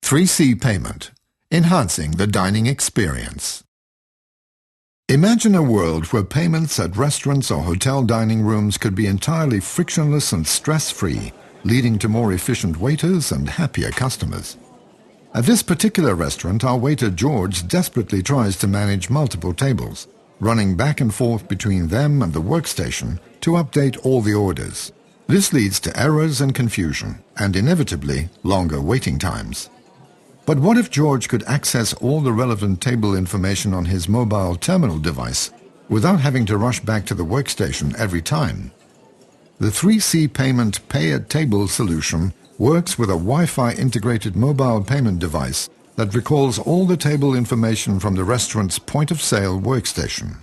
3C Payment, enhancing the dining experience. Imagine a world where payments at restaurants or hotel dining rooms could be entirely frictionless and stress-free, leading to more efficient waiters and happier customers. At this particular restaurant, our waiter George desperately tries to manage multiple tables, running back and forth between them and the workstation to update all the orders. This leads to errors and confusion, and inevitably longer waiting times. But what if George could access all the relevant table information on his mobile terminal device without having to rush back to the workstation every time? The 3C Payment Pay-at-Table solution works with a Wi-Fi integrated mobile payment device that recalls all the table information from the restaurant's point-of-sale workstation.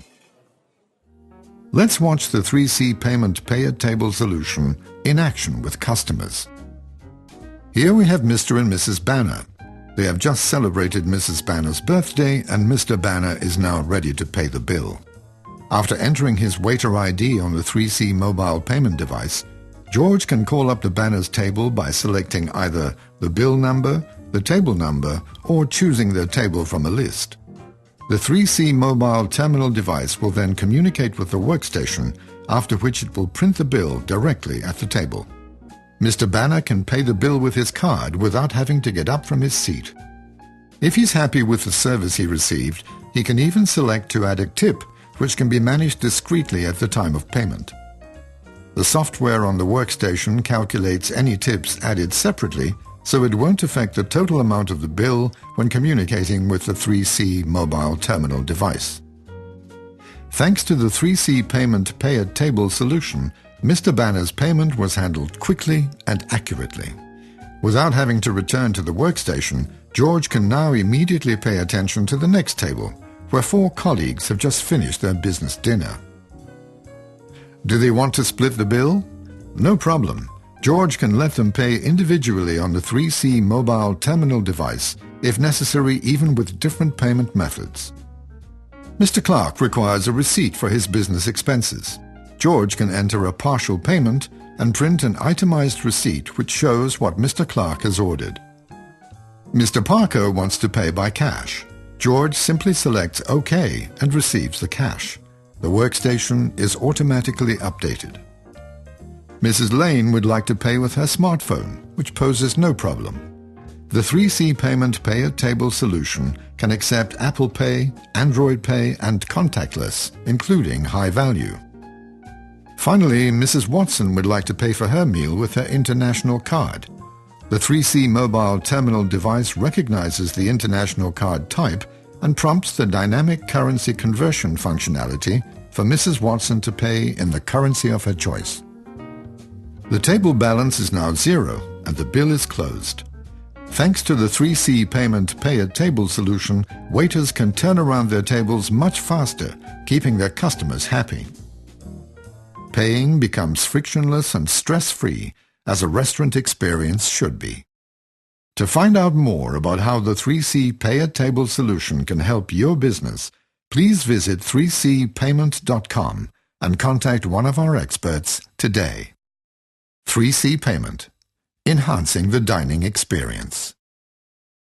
Let's watch the 3C Payment Pay-at-Table solution in action with customers. Here we have Mr. and Mrs. Banner. They have just celebrated Mrs. Banner's birthday, and Mr. Banner is now ready to pay the bill. After entering his waiter ID on the 3C mobile payment device, George can call up the Banner's table by selecting either the bill number, the table number, or choosing their table from a list. The 3C mobile terminal device will then communicate with the workstation, after which it will print the bill directly at the table. Mr. Banner can pay the bill with his card without having to get up from his seat. If he's happy with the service he received, he can even select to add a tip, which can be managed discreetly at the time of payment. The software on the workstation calculates any tips added separately, so it won't affect the total amount of the bill when communicating with the 3C mobile terminal device. Thanks to the 3C Payment Pay-at-Table solution, Mr. Banner's payment was handled quickly and accurately. Without having to return to the workstation, George can now immediately pay attention to the next table, where 4 colleagues have just finished their business dinner. Do they want to split the bill? No problem. George can let them pay individually on the 3C mobile terminal device, if necessary even with different payment methods. Mr. Clark requires a receipt for his business expenses. George can enter a partial payment and print an itemized receipt which shows what Mr. Clark has ordered. Mr. Parker wants to pay by cash. George simply selects OK and receives the cash. The workstation is automatically updated. Mrs. Lane would like to pay with her smartphone, which poses no problem. The 3C Payment Pay-at-Table solution can accept Apple Pay, Android Pay, and contactless, including high value. Finally, Mrs. Watson would like to pay for her meal with her international card. The 3C mobile terminal device recognizes the international card type and prompts the dynamic currency conversion functionality for Mrs. Watson to pay in the currency of her choice. The table balance is now 0 and the bill is closed. Thanks to the 3C Payment Pay-at-Table solution, waiters can turn around their tables much faster, keeping their customers happy. Paying becomes frictionless and stress-free, as a restaurant experience should be. To find out more about how the 3C Pay-at-Table solution can help your business, please visit 3cpayment.com and contact one of our experts today. 3C Payment, enhancing the dining experience.